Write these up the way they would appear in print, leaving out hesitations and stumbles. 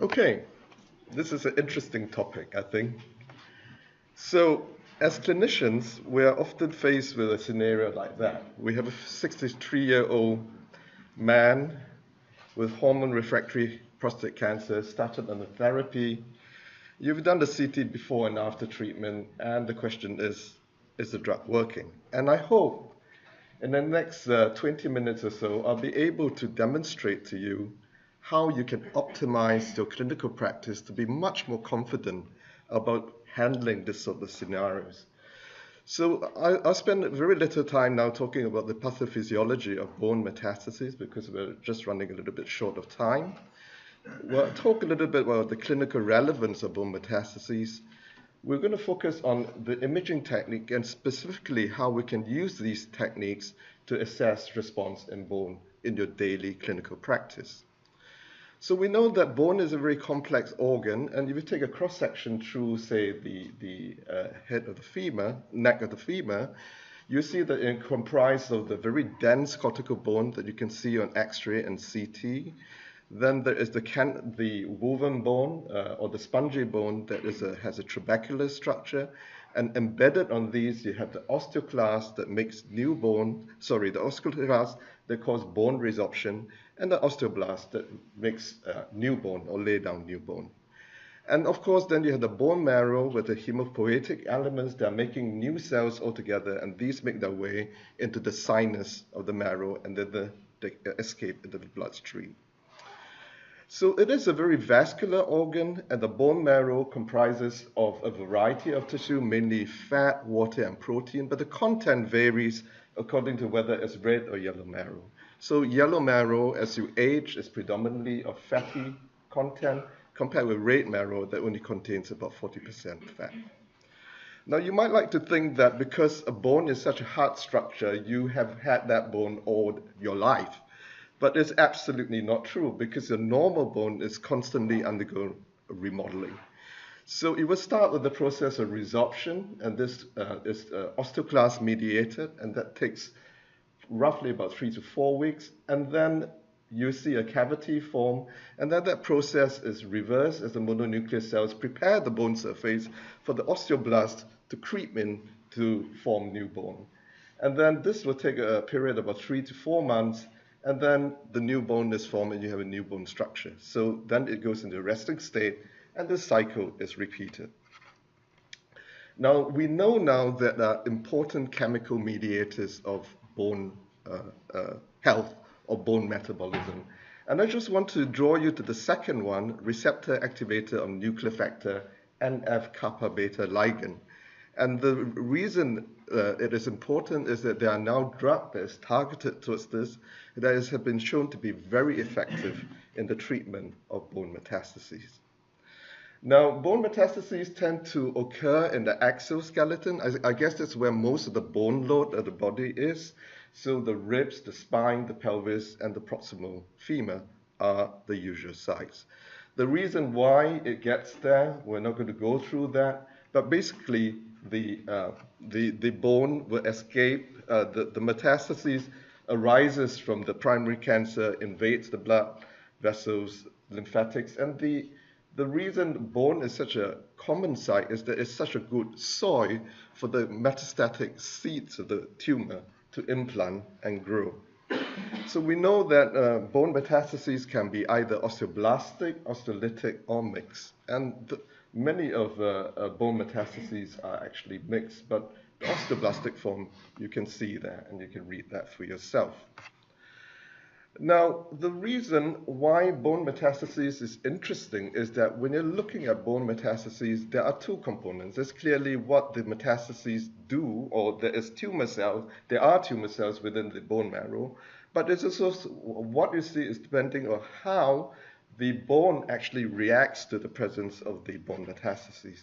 Okay, this is an interesting topic, I think. So, as clinicians, we are often faced with a scenario like that. We have a 63-year-old man with hormone refractory prostate cancer, started on the therapy. You've done the CT before and after treatment, and the question is the drug working? And I hope in the next 20 minutes or so, I'll be able to demonstrate to you how you can optimize your clinical practice to be much more confident about handling this sort of scenarios. So I'll spend very little time now talking about the pathophysiology of bone metastases because we're just running a little bit short of time. We'll talk a little bit about the clinical relevance of bone metastases. We're going to focus on the imaging technique and specifically how we can use these techniques to assess response in bone in your daily clinical practice. So we know that bone is a very complex organ, and if you take a cross-section through, say, the head of the femur, neck of the femur, you see that it comprises of the very dense cortical bone that you can see on X-ray and CT. Then there is the woven bone or the spongy bone that has a trabecular structure, and embedded on these you have the osteoclast that makes new bone, sorry, the osteoclast that causes bone resorption, and the osteoblast that makes new bone or lay down new bone. And of course, then you have the bone marrow with the hemopoietic elements that are making new cells altogether, and these make their way into the sinus of the marrow, and then they escape into the bloodstream. So it is a very vascular organ, and the bone marrow comprises of a variety of tissue, mainly fat, water, and protein, but the content varies according to whether it's red or yellow marrow. So yellow marrow, as you age, is predominantly of fatty content, compared with red marrow that only contains about 40% fat. Now, you might like to think that because a bone is such a hard structure, you have had that bone all your life. But it's absolutely not true because the normal bone is constantly undergoing remodeling. So it will start with the process of resorption, and this is osteoclast mediated, and that takes roughly about 3 to 4 weeks. And then you see a cavity form, and then that process is reversed as the mononuclear cells prepare the bone surface for the osteoblast to creep in to form new bone. And then this will take a period of about 3 to 4 months, and then the new bone is formed and you have a new bone structure. So then it goes into a resting state, and the cycle is repeated. Now, we know now that there are important chemical mediators of bone health or bone metabolism. And I just want to draw you to the second one, receptor activator of nuclear factor, NF-kappa beta ligand. And the reason it is important is that there are now drugs that is targeted towards this that have been shown to be very effective in the treatment of bone metastases. Now, bone metastases tend to occur in the exoskeleton. I guess that's where most of the bone load of the body is. So the ribs, the spine, the pelvis, and the proximal femur are the usual sites. The reason why it gets there, we're not going to go through that, but basically the bone will escape, the metastases arises from the primary cancer, invades the blood vessels, lymphatics, and the reason bone is such a common site is that it's such a good soil for the metastatic seeds of the tumor to implant and grow. So we know that bone metastases can be either osteoblastic, osteolytic, or mixed. And many of bone metastases are actually mixed, but the osteoblastic form, you can see there, and you can read that for yourself. Now, the reason why bone metastases is interesting is that when you're looking at bone metastases, there are two components. There's clearly what the metastases do, or there are tumor cells within the bone marrow, but it's also what you see is depending on how the bone actually reacts to the presence of the bone metastases.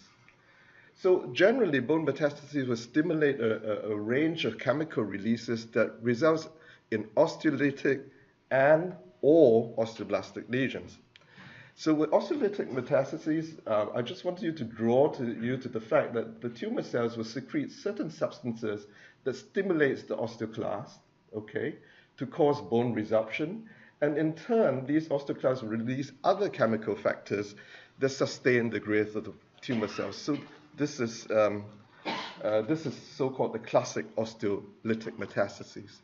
So generally, bone metastases will stimulate a range of chemical releases that results in osteolytic and or osteoblastic lesions. So with osteolytic metastases, I just want you to draw to the fact that the tumor cells will secrete certain substances that stimulates the osteoclast, okay, to cause bone resorption. And in turn, these osteoclasts release other chemical factors that sustain the growth of the tumor cells. So this is so-called the classic osteolytic metastases.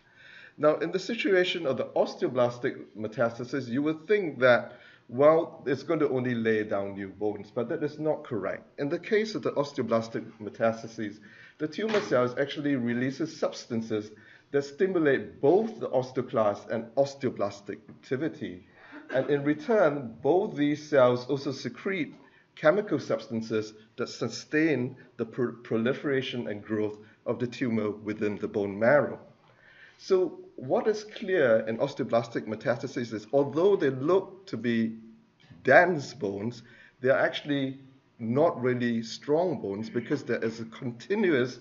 Now, in the situation of the osteoblastic metastasis, you would think that, well, it's going to only lay down new bones, but that is not correct. In the case of the osteoblastic metastases, the tumor cells actually releases substances that stimulate both the osteoclast and osteoblastic activity. And in return, both these cells also secrete chemical substances that sustain the proliferation and growth of the tumor within the bone marrow. So what is clear in osteoblastic metastases is, although they look to be dense bones, they are actually not really strong bones because there is a continuous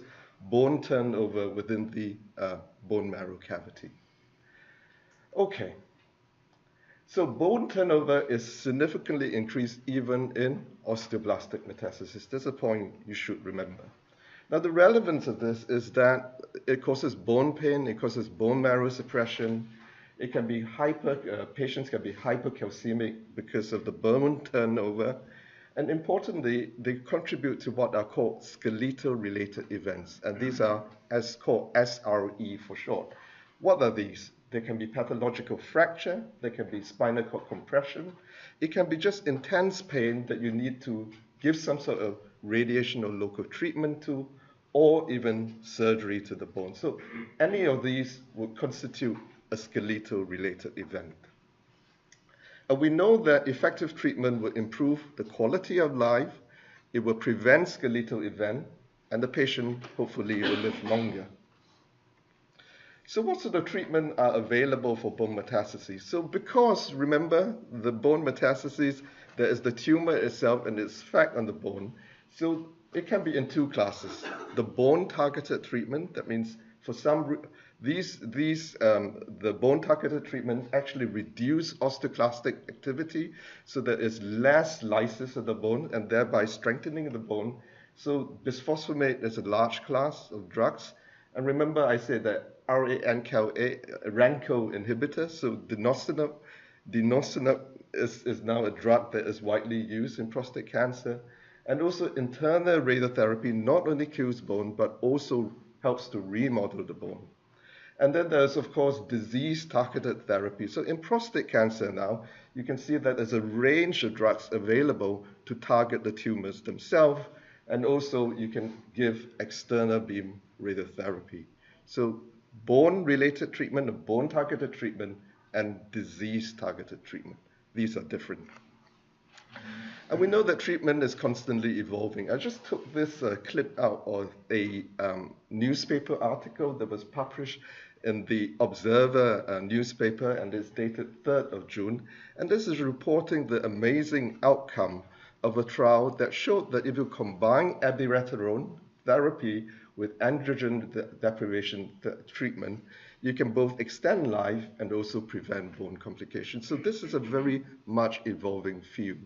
bone turnover within the bone marrow cavity. Okay, so bone turnover is significantly increased even in osteoblastic metastasis. That's a point you should remember. Now, the relevance of this is that it causes bone pain, it causes bone marrow suppression, it can be patients can be hypercalcemic because of the bone turnover, and importantly, they contribute to what are called skeletal-related events, and these are called SRE for short. What are these? They can be pathological fracture, they can be spinal cord compression, it can be just intense pain that you need to give some sort of radiation or local treatment to, or even surgery to the bone. So any of these would constitute a skeletal-related event. And we know that effective treatment will improve the quality of life, it will prevent skeletal event, and the patient hopefully will live longer. So what sort of treatment are available for bone metastases? So because, remember, the bone metastases, there is the tumor itself and its effect on the bone. So it can be in two classes. The bone-targeted treatment, that means for some, the bone-targeted treatment actually reduce osteoclastic activity, so there is less lysis of the bone and thereby strengthening the bone. So bisphosphonate is a large class of drugs. And remember I said that RANKO inhibitor, so denosumab is now a drug that is widely used in prostate cancer. And also internal radiotherapy not only kills bone, but also helps to remodel the bone. And then there's, of course, disease-targeted therapy. So in prostate cancer now, you can see that there's a range of drugs available to target the tumors themselves, and also you can give external beam radiotherapy. So bone-related treatment, bone-targeted treatment, and disease-targeted treatment. These are different. And we know that treatment is constantly evolving. I just took this clip out of a newspaper article that was published in the Observer newspaper, and it's dated 3rd of June. And this is reporting the amazing outcome of a trial that showed that if you combine abiraterone therapy with androgen deprivation treatment, you can both extend life and also prevent bone complications. So this is a very much evolving field.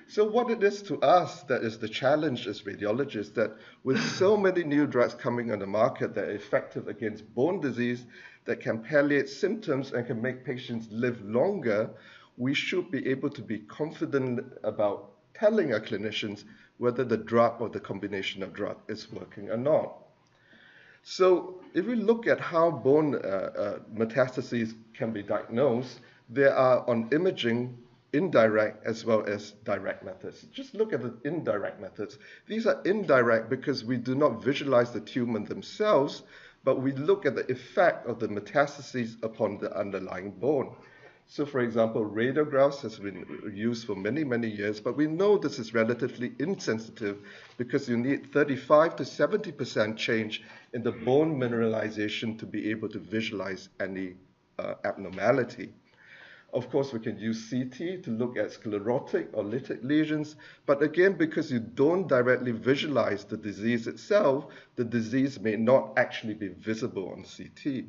So what it is to us that is the challenge as radiologists, that with so many new drugs coming on the market that are effective against bone disease, that can palliate symptoms and can make patients live longer, we should be able to be confident about telling our clinicians whether the drug or the combination of drug is working or not. So if we look at how bone metastases can be diagnosed, there are on imaging indirect as well as direct methods. Just look at the indirect methods. These are indirect because we do not visualize the tumor themselves, but we look at the effect of the metastases upon the underlying bone. So for example, radiographs has been used for many, many years, but we know this is relatively insensitive because you need 35 to 70% change in the bone mineralization to be able to visualize any abnormality. Of course, we can use CT to look at sclerotic or lytic lesions, but again, because you don't directly visualize the disease itself, the disease may not actually be visible on CT.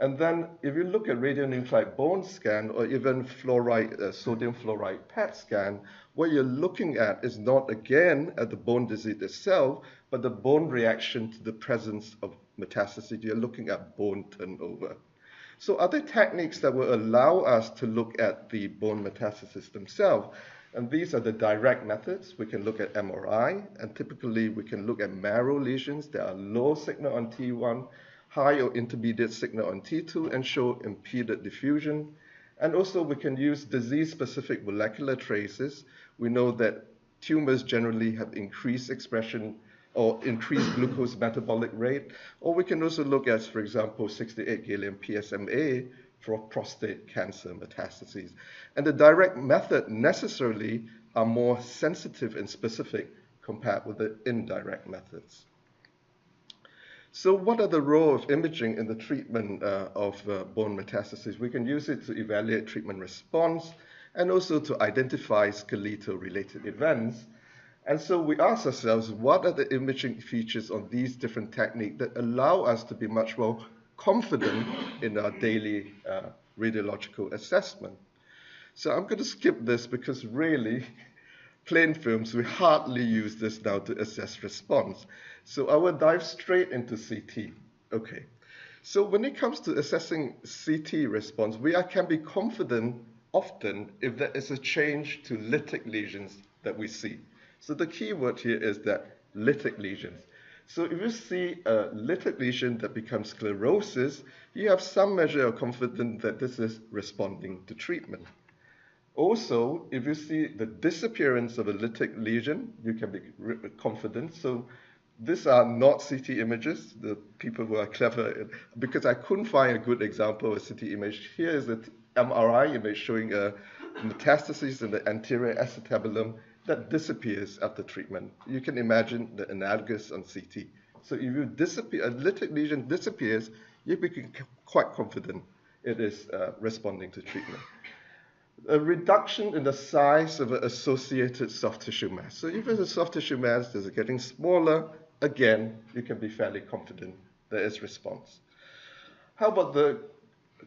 And then if you look at radionuclide bone scan or even fluoride, sodium fluoride PET scan, what you're looking at is not again at the bone disease itself, but the bone reaction to the presence of metastasis. You're looking at bone turnover. So are there techniques that will allow us to look at the bone metastases themselves? And these are the direct methods. We can look at MRI, and typically we can look at marrow lesions that are low signal on T1, high or intermediate signal on T2, and show impeded diffusion. And also we can use disease-specific molecular traces. We know that tumors generally have increased expression or increased glucose metabolic rate. Or we can also look at, for example, 68 gallium PSMA for prostate cancer metastases. And the direct method necessarily are more sensitive and specific compared with the indirect methods. So what are the role of imaging in the treatment of bone metastases? We can use it to evaluate treatment response and also to identify skeletal-related events. And so we ask ourselves, what are the imaging features on these different techniques that allow us to be much more confident in our daily radiological assessment? So I'm going to skip this because really, plain films, we hardly use this now to assess response. So I will dive straight into CT. Okay. So when it comes to assessing CT response, we can be confident often if there is a change to lytic lesions that we see. So the key word here is that lytic lesions. So if you see a lytic lesion that becomes sclerosis, you have some measure of confidence that this is responding to treatment. Also, if you see the disappearance of a lytic lesion, you can be confident. So these are not CT images, the people who are clever, because I couldn't find a good example of a CT image. Here is the MRI image showing a metastasis in the anterior acetabulum that disappears after treatment. You can imagine the analogous on CT. So if a lytic lesion disappears, you become quite confident it is responding to treatment. A reduction in the size of an associated soft tissue mass. So if it's a soft tissue mass that is getting smaller, again, you can be fairly confident there is response. How about the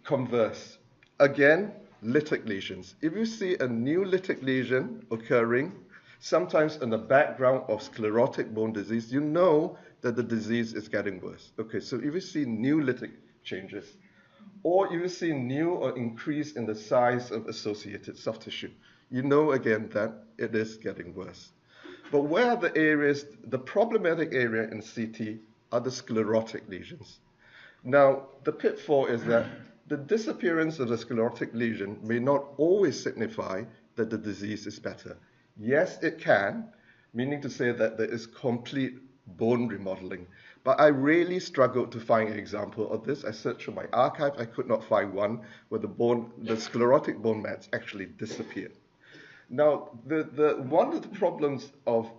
converse? Again, lytic lesions. If you see a new lytic lesion occurring, sometimes in the background of sclerotic bone disease, you know that the disease is getting worse. Okay, so if you see new lytic changes, or if you see new or increase in the size of associated soft tissue, you know again that it is getting worse. But where are the areas, the problematic area in CT are the sclerotic lesions. Now, the pitfall is that the disappearance of the sclerotic lesion may not always signify that the disease is better. Yes, it can, meaning to say that there is complete bone remodeling. But I really struggled to find an example of this. I searched through my archive. I could not find one where the sclerotic bone mats actually disappeared. Now, one of the problems of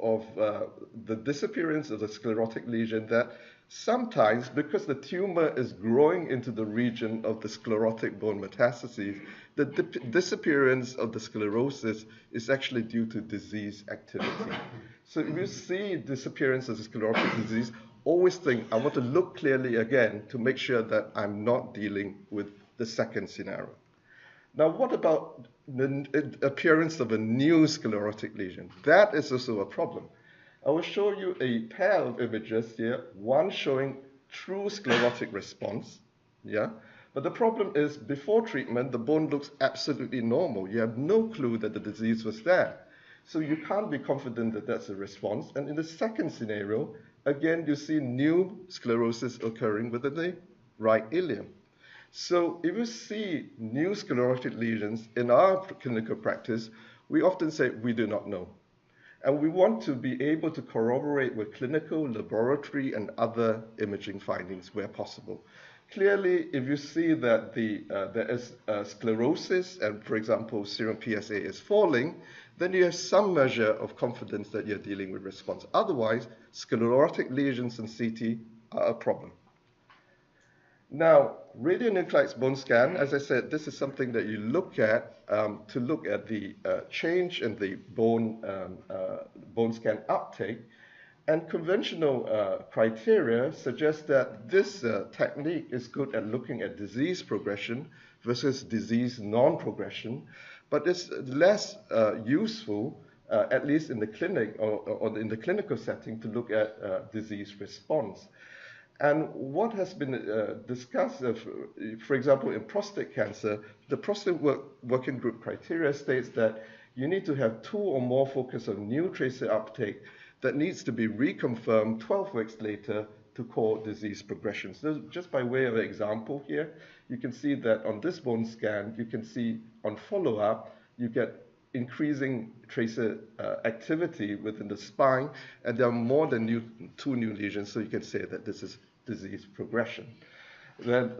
the disappearance of the sclerotic lesion that sometimes, because the tumor is growing into the region of the sclerotic bone metastases, the disappearance of the sclerosis is actually due to disease activity. So if you see disappearance of the sclerotic disease, always think, I want to look clearly again to make sure that I'm not dealing with the second scenario. Now, what about the appearance of a new sclerotic lesion? That is also a problem. I will show you a pair of images here, one showing true sclerotic response, yeah? But the problem is, before treatment, the bone looks absolutely normal. You have no clue that the disease was there. So you can't be confident that that's a response. And in the second scenario, again, you see new sclerosis occurring within the right ileum. So if you see new sclerotic lesions in our clinical practice, we often say we do not know. And we want to be able to corroborate with clinical, laboratory, and other imaging findings where possible. Clearly, if you see that there is sclerosis and, for example, serum PSA is falling, then you have some measure of confidence that you're dealing with response. Otherwise, sclerotic lesions in CT are a problem. Now, radionuclide bone scan, as I said, this is something that you look at to look at the change in the bone scan uptake. And conventional criteria suggest that this technique is good at looking at disease progression versus disease non-progression, but it's less useful, at least in the clinic or in the clinical setting, to look at disease response. And what has been discussed, for example, in prostate cancer, the prostate working group criteria states that you need to have 2 or more focus on new tracer uptake that needs to be reconfirmed 12 weeks later to call disease progression. So just by way of example here, you can see that on this bone scan, you can see on follow-up, you get increasing tracer activity within the spine, and there are more than 2 new lesions, so you can say that this is disease progression. Then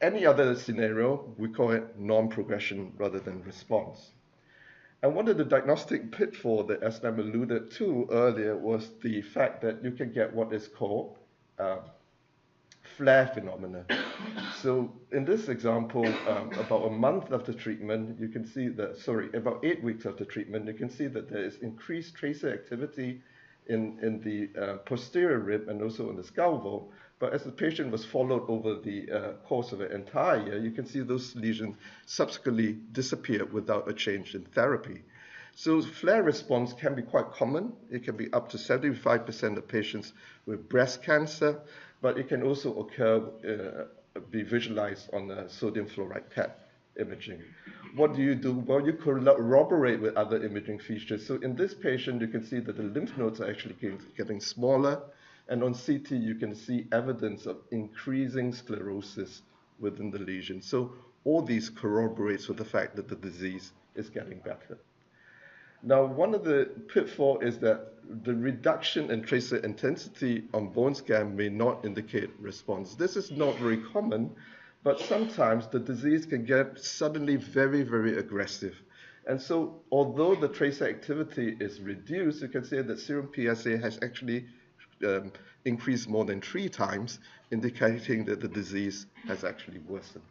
any other scenario, we call it non-progression rather than response. And one of the diagnostic pitfalls that Aslam alluded to earlier was the fact that you can get what is called flare phenomena. So in this example, about a month after treatment, you can see that, about 8 weeks after treatment, you can see that there is increased tracer activity in the posterior rib and also in the skull vault. But as the patient was followed over the course of an entire year, you can see those lesions subsequently disappeared without a change in therapy. So flare response can be quite common. It can be up to 75% of patients with breast cancer, but it can also occur, be visualized on a sodium fluoride PET imaging. What do you do? Well, you corroborate with other imaging features. So in this patient, you can see that the lymph nodes are actually getting smaller, and on CT, you can see evidence of increasing sclerosis within the lesion. So all these corroborates with the fact that the disease is getting better. Now, one of the pitfalls is that the reduction in tracer intensity on bone scan may not indicate response. This is not very common, but sometimes the disease can get suddenly very, very aggressive. And so, although the tracer activity is reduced, you can say that serum PSA has actually increased more than 3 times, indicating that the disease has actually worsened.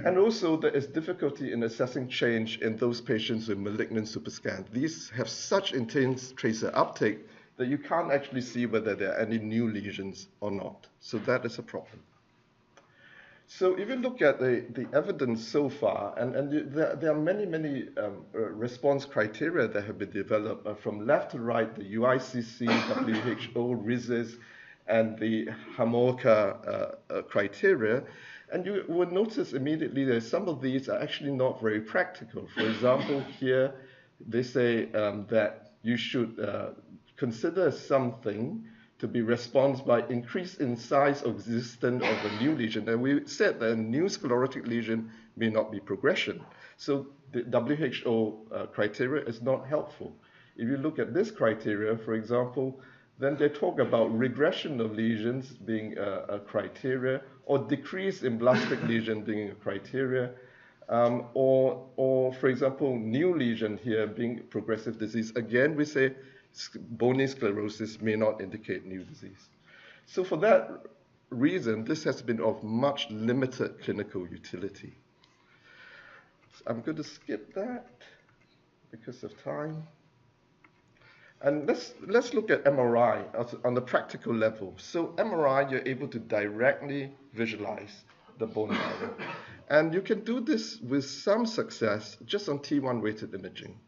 And also, there is difficulty in assessing change in those patients with malignant superscan. These have such intense tracer uptake that you can't actually see whether there are any new lesions or not. So that is a problem. So if you look at the evidence so far, and there are many response criteria that have been developed from left to right, the UICC, WHO, RISIS, and the HAMOCA criteria. And you will notice immediately that some of these are actually not very practical. For example, here they say that you should consider something to be response by increase in size or existence of a new lesion. And we said that a new sclerotic lesion may not be progression. So the WHO criteria is not helpful. If you look at this criteria, for example, then they talk about regression of lesions being a criteria, or decrease in blastic lesion being a criteria, or for example, new lesion here being progressive disease. Again, we say bony sclerosis may not indicate new disease. So for that reason, this has been of much limited clinical utility. So I'm going to skip that because of time. And let's look at MRI on the practical level. So MRI, you're able to directly visualize the bone marrow. And you can do this with some success just on T1 weighted imaging.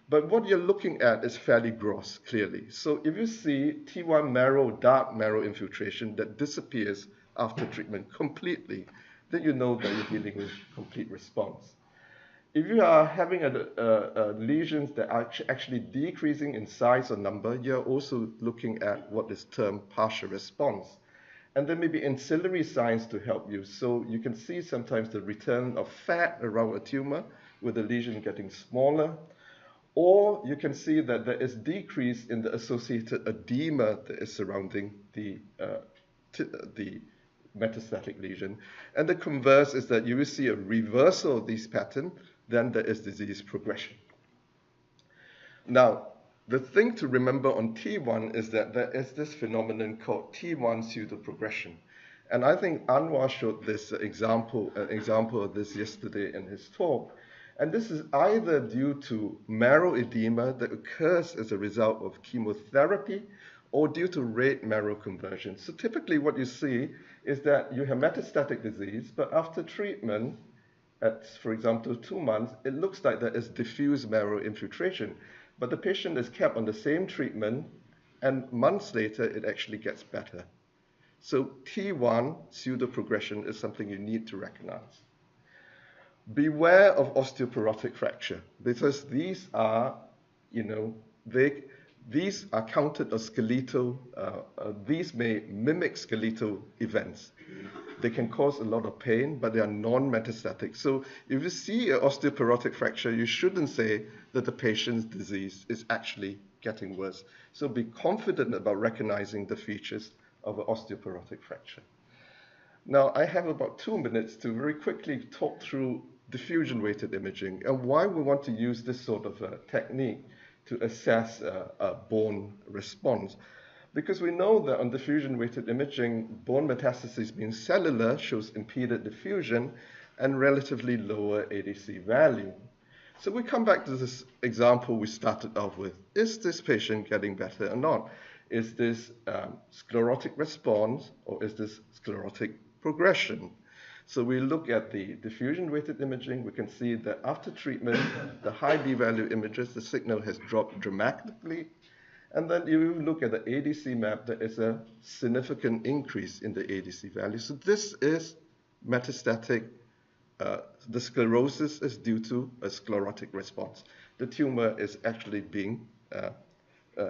But what you're looking at is fairly gross, clearly. So if you see T1 marrow, dark marrow infiltration that disappears after treatment completely, then you know that you're dealing with complete response. If you are having lesions that are actually decreasing in size or number, you're also looking at what is termed partial response. And there may be ancillary signs to help you. So you can see sometimes the return of fat around a tumor with the lesion getting smaller. Or you can see that there is decrease in the associated edema that is surrounding the metastatic lesion. And the converse is that you will see a reversal of this pattern, then there is disease progression. Now, the thing to remember on T1 is that there is this phenomenon called T1 pseudoprogression. And I think Anwar showed this example of this yesterday in his talk. And this is either due to marrow edema that occurs as a result of chemotherapy or due to red marrow conversion. So typically what you see is that you have metastatic disease, but after treatment, at, for example, 2 months, it looks like there is diffuse marrow infiltration. But the patient is kept on the same treatment, and months later, it actually gets better. So T1 pseudoprogression is something you need to recognize. Beware of osteoporotic fracture, because these are, these are counted as skeletal, these may mimic skeletal events. They can cause a lot of pain, but they are non-metastatic. So if you see an osteoporotic fracture, you shouldn't say that the patient's disease is actually getting worse. So be confident about recognizing the features of an osteoporotic fracture. Now, I have about 2 minutes to very quickly talk through diffusion-weighted imaging and why we want to use this sort of technique to assess a bone response. Because we know that on diffusion-weighted imaging, bone metastases being cellular shows impeded diffusion and relatively lower ADC value. So we come back to this example we started off with. Is this patient getting better or not? Is this sclerotic response or is this sclerotic progression? So we look at the diffusion-weighted imaging. We can see that after treatment, the high B-value images, the signal has dropped dramatically. And then you look at the ADC map, there is a significant increase in the ADC value. So this is metastatic. The sclerosis is due to a sclerotic response. The tumor is actually being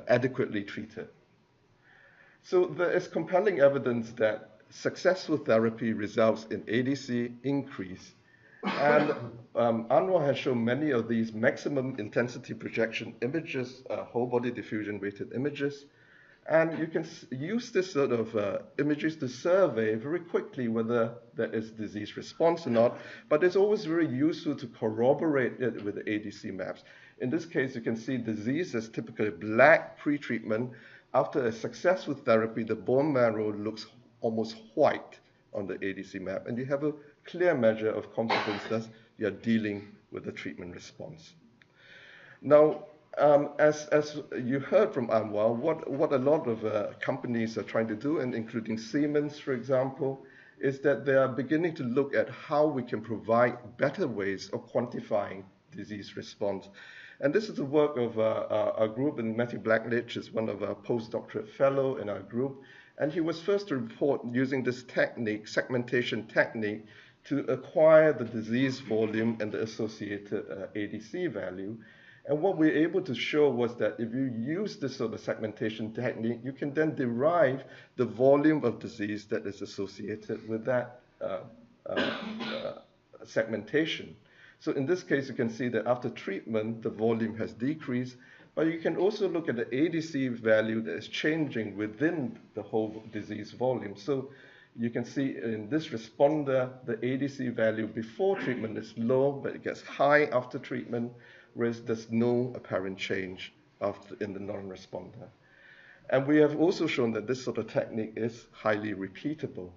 adequately treated. So there is compelling evidence that successful therapy results in ADC increase. And Anwar has shown many of these maximum intensity projection images, whole body diffusion weighted images. And you can use this sort of images to survey very quickly whether there is disease response or not. But it's always very useful to corroborate it with the ADC maps. In this case, you can see disease is typically black pre-treatment. After a successful therapy, the bone marrow looks almost white on the ADC map, and you have a clear measure of confidence that you are dealing with the treatment response. Now, as you heard from Anwar, what a lot of companies are trying to do, and including Siemens, for example, is that they are beginning to look at how we can provide better ways of quantifying disease response. And this is the work of a group, and Matthew Blackledge is one of our postdoctorate fellow in our group. And he was first to report using this technique, segmentation technique, to acquire the disease volume and the associated ADC value. And what we're able to show was that if you use this sort of segmentation technique, you can then derive the volume of disease that is associated with that segmentation. So in this case, you can see that after treatment, the volume has decreased. But you can also look at the ADC value that is changing within the whole disease volume. So you can see in this responder, the ADC value before treatment is low, but it gets high after treatment, whereas there's no apparent change in the non-responder. And we have also shown that this sort of technique is highly repeatable.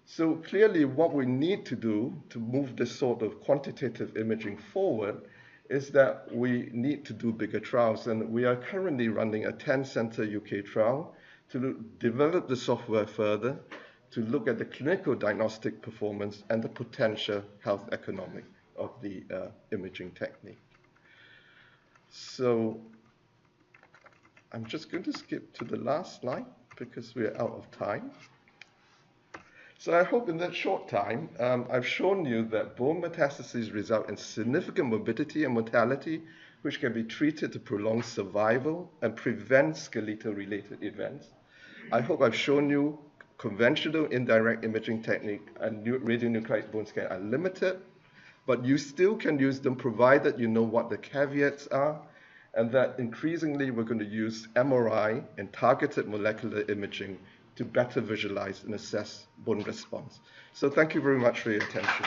So clearly what we need to do to move this sort of quantitative imaging forward is that we need to do bigger trials. And we are currently running a 10-center UK trial to develop the software further, to look at the clinical diagnostic performance and the potential health economic of the imaging technique. So I'm just going to skip to the last slide because we are out of time. So I hope in that short time, I've shown you that bone metastases result in significant morbidity and mortality, which can be treated to prolong survival and prevent skeletal-related events. I hope I've shown you conventional indirect imaging technique and radionuclide bone scan are limited, but you still can use them provided you know what the caveats are, and that increasingly we're going to use MRI and targeted molecular imaging to better visualize and assess bone response. So thank you very much for your attention.